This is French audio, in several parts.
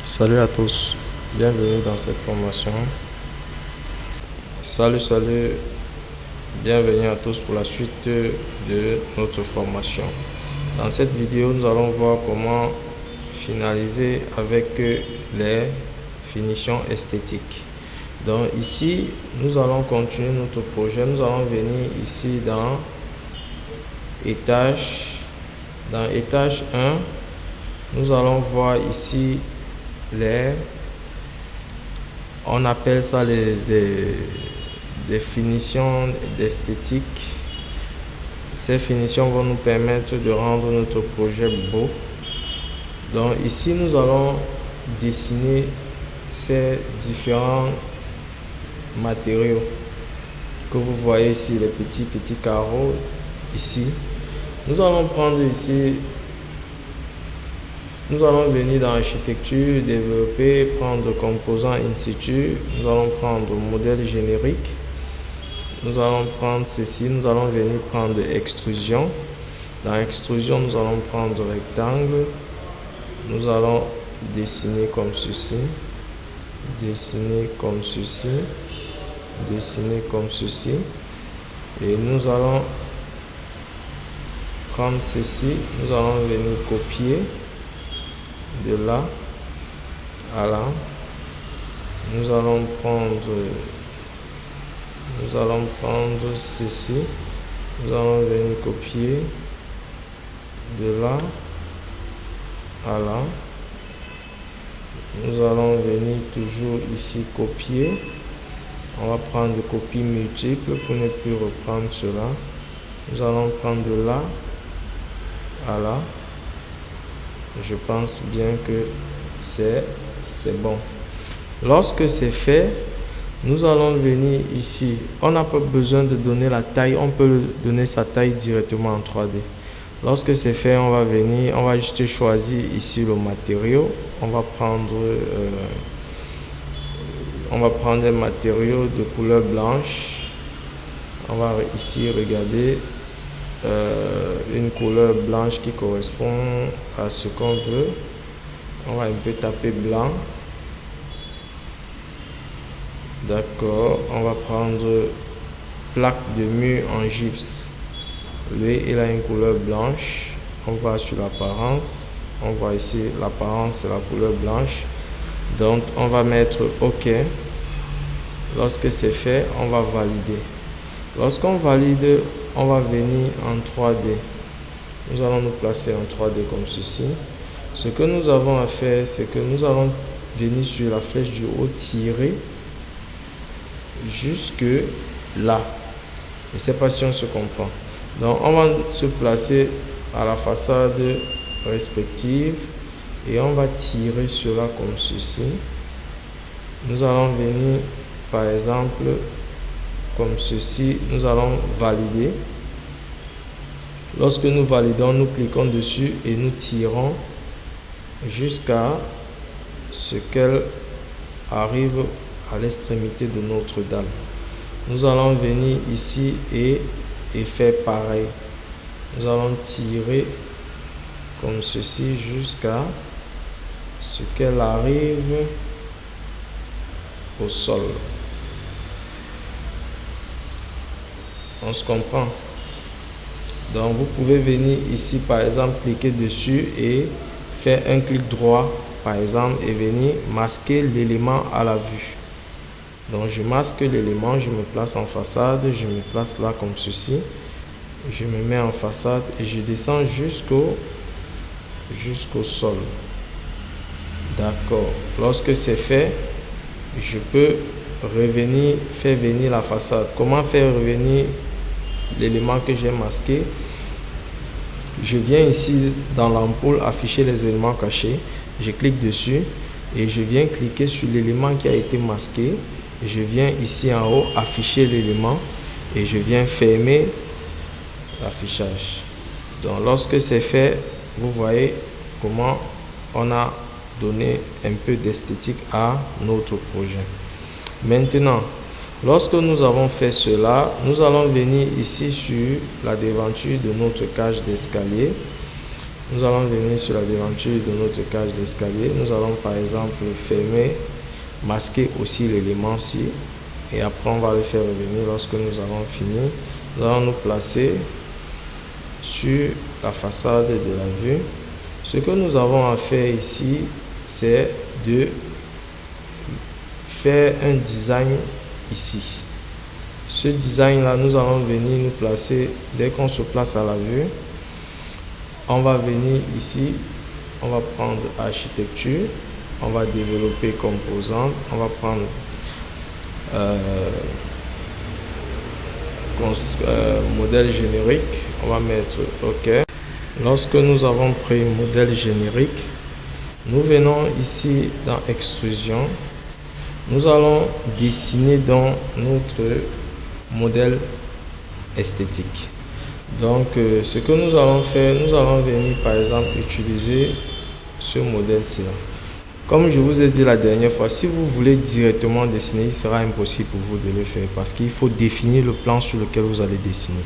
Salut à tous, bienvenue dans cette formation. Salut, bienvenue à tous pour la suite de notre formation. Dans cette vidéo, nous allons voir comment finaliser avec les finitions esthétiques. Donc ici, nous allons continuer notre projet. Nous allons venir ici dans étage 1. Nous allons voir ici on appelle ça des finitions d'esthétique. Ces finitions vont nous permettre de rendre notre projet beau. Donc ici nous allons dessiner ces différents matériaux que vous voyez ici, les petits carreaux ici. Nous allons prendre ici, nous allons venir dans architecture, développer, prendre composants in situ. Nous allons prendre modèle générique. Nous allons prendre ceci. Nous allons venir prendre extrusion. Dans extrusion, nous allons prendre rectangle. Nous allons dessiner comme ceci. Dessiner comme ceci. Dessiner comme ceci. Et nous allons prendre ceci. Nous allons venir copier de là à là. Nous allons prendre ceci. Nous allons venir copier de là à là. Nous allons venir toujours ici copier. On va prendre des copies multiples pour ne plus reprendre cela. Nous allons prendre de là à là. Je pense bien que c'est bon. Lorsque c'est fait, nous allons venir ici. On n'a pas besoin de donner la taille. On peut donner sa taille directement en 3D. Lorsque c'est fait, on va venir. On va juste choisir ici le matériau. On va prendre des matériaux de couleur blanche. On va ici regarder une couleur blanche qui correspond à ce qu'on veut. On va un peu taper blanc. D'accord, on va prendre plaque de mur en gypse. Lui, il a une couleur blanche. On va sur l'apparence. On voit ici l'apparence, c'est la couleur blanche. Donc, on va mettre OK. Lorsque c'est fait, on va valider. Lorsqu'on valide, on va venir en 3D. Nous allons nous placer en 3D comme ceci. Ce que nous avons à faire, c'est que nous allons venir sur la flèche du haut, tirer jusque là. Je ne sais pas si on se comprend. Donc, on va se placer à la façade respective et on va tirer cela comme ceci. Nous allons venir, par exemple, comme ceci. Nous allons valider. Lorsque nous validons, nous cliquons dessus et nous tirons jusqu'à ce qu'elle arrive à l'extrémité de notre dalle. Nous allons venir ici et faire pareil. Nous allons tirer comme ceci jusqu'à ce qu'elle arrive au sol. On se comprend? Donc vous pouvez venir ici par exemple, cliquer dessus et faire un clic droit par exemple et venir masquer l'élément à la vue. Donc je masque l'élément, je me place en façade, je me place là comme ceci. Je me mets en façade et je descends jusqu'au sol. D'accord. Lorsque c'est fait, je peux revenir, faire venir la façade. Comment faire revenir l'élément que j'ai masqué? Je viens ici dans l'ampoule afficher les éléments cachés. Je clique dessus et je viens cliquer sur l'élément qui a été masqué. Je viens ici en haut afficher l'élément et je viens fermer l'affichage. Donc lorsque c'est fait, vous voyez comment on a donné un peu d'esthétique à notre projet. Maintenant, lorsque nous avons fait cela, nous allons venir ici sur la devanture de notre cage d'escalier Nous allons venir sur la devanture de notre cage d'escalier. Nous allons par exemple fermer, masquer aussi l'élément-ci. Et après, on va le faire revenir lorsque nous avons fini. Nous allons nous placer sur la façade de la vue. Ce que nous avons à faire ici, c'est de faire un design ici. Ce design là, nous allons venir nous placer, dès qu'on se place à la vue, on va venir ici, on va prendre architecture, on va développer composante, on va prendre modèle générique, on va mettre OK. Lorsque nous avons pris modèle générique, nous venons ici dans extrusion. Nous allons dessiner dans notre modèle esthétique. Donc ce que nous allons faire, nous allons venir par exemple utiliser ce modèle-ci. Comme je vous ai dit la dernière fois, si vous voulez directement dessiner, il sera impossible pour vous de le faire parce qu'il faut définir le plan sur lequel vous allez dessiner.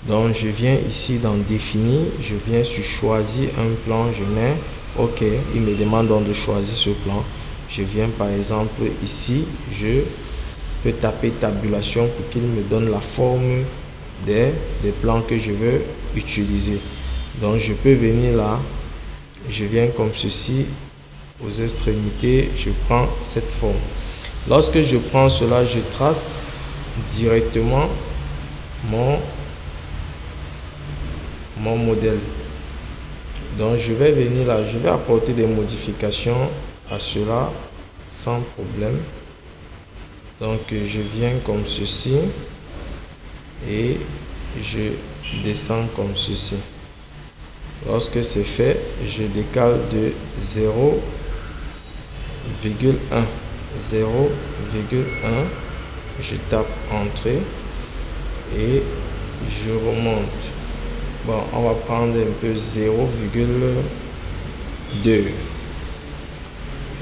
Donc je viens ici dans définir, je viens sur choisir un plan, je mets OK, il me demande donc de choisir ce plan. Je viens par exemple ici, je peux taper tabulation pour qu'il me donne la forme des plans que je veux utiliser. Donc je peux venir là, je viens comme ceci, aux extrémités, je prends cette forme. Lorsque je prends cela, je trace directement mon modèle. Donc je vais venir là, je vais apporter des modifications à cela sans problème. Donc je viens comme ceci et je descends comme ceci. Lorsque c'est fait, je décale de 0,1. 0,1. Je tape entrée et je remonte. Bon, on va prendre un peu 0,2.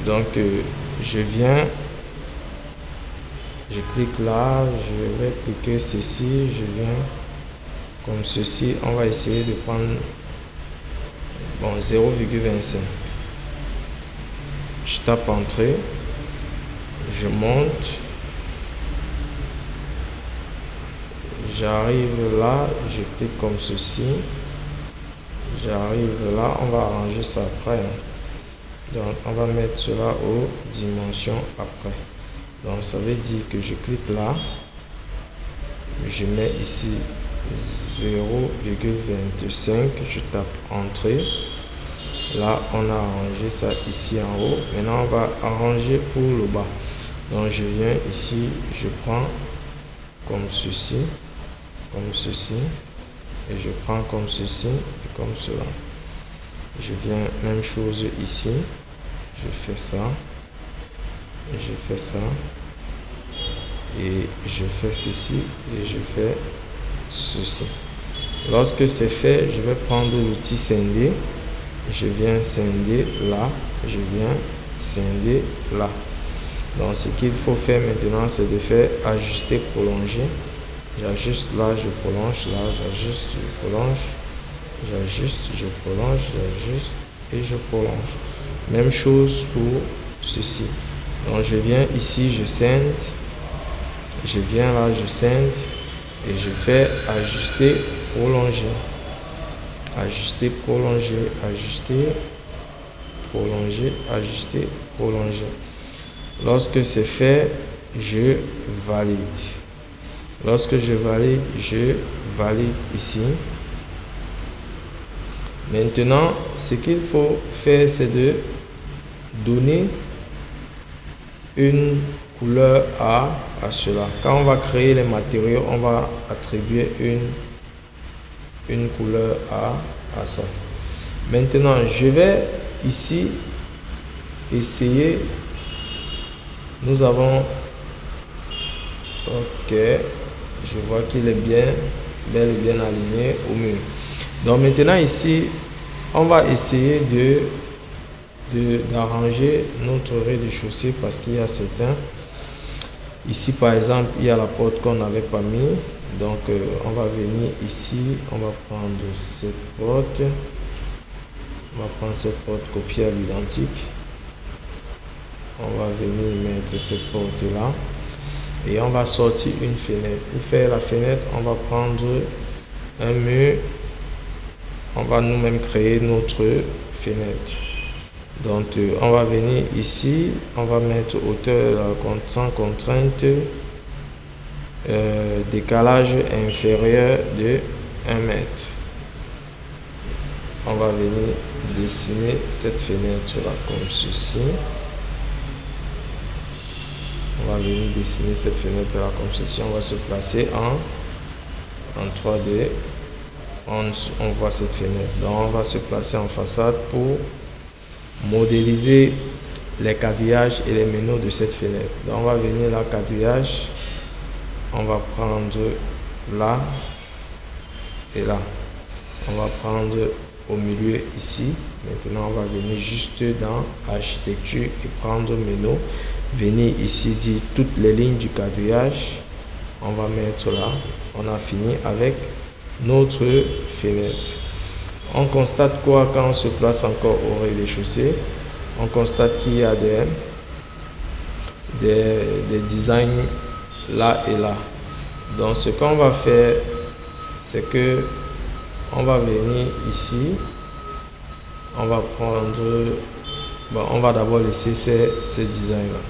Donc je viens, je clique là, je vais cliquer ceci, je viens comme ceci. On va essayer de prendre 0,25. Je tape entrée, je monte, j'arrive là, je clique comme ceci, j'arrive là, on va arranger ça après. Donc on va mettre cela aux dimensions après. Donc ça veut dire que je clique là, je mets ici 0,25, je tape entrée. Là on a arrangé ça ici en haut. Maintenant on va arranger pour le bas. Donc je viens ici, je prends comme ceci, et je prends comme ceci et comme cela. Je viens même chose ici, je fais ça, et je fais ça, et je fais ceci et je fais ceci. Lorsque c'est fait, je vais prendre l'outil scinder. Je viens scinder là, je viens scinder là. Donc ce qu'il faut faire maintenant, c'est de faire ajuster, prolonger. J'ajuste là, je prolonge là, j'ajuste, je prolonge, j'ajuste, je prolonge, j'ajuste et je prolonge. Même chose pour ceci. Donc je viens ici, je scinde, je viens là, je scinde et je fais ajuster, prolonger. Ajuster, prolonger, ajuster, prolonger, ajuster, prolonger. Lorsque c'est fait, je valide. Lorsque je valide ici. Maintenant, ce qu'il faut faire, c'est de donner une couleur à cela. Quand on va créer les matériaux, on va attribuer une couleur à ça. Maintenant, je vais ici essayer. Nous avons OK, je vois qu'il est bien aligné au mur. Donc maintenant ici, on va essayer d'arranger notre rez-de-chaussée parce qu'il y a certains. Ici par exemple, il y a la porte qu'on n'avait pas mis. Donc on va venir ici, on va prendre cette porte On va prendre cette porte, copier à l'identique. On va venir mettre cette porte là. Et on va sortir une fenêtre. Pour faire la fenêtre, on va prendre un mur. On va nous-mêmes créer notre fenêtre. Donc, on va venir ici. On va mettre hauteur sans contrainte. Décalage inférieur de 1 mètre. On va venir dessiner cette fenêtre là comme ceci. On va venir dessiner cette fenêtre là comme ceci. On va se placer en 3D. On voit cette fenêtre. Donc on va se placer en façade pour modéliser les quadrillages et les menus de cette fenêtre. Donc on va venir là, quadrillage. On va prendre là et là. On va prendre au milieu ici. Maintenant on va venir juste dans architecture et prendre menu. Venir ici dire toutes les lignes du quadrillage. On va mettre là. On a fini avec notre fenêtre. On constate quoi quand on se place encore au rez-de-chaussée? On constate qu'il y a des designs là et là. Donc ce qu'on va faire, c'est que on va venir ici. On va prendre, on va d'abord laisser ces designs là.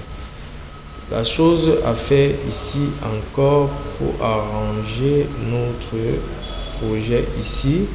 La chose à faire ici encore pour arranger notre projet ici,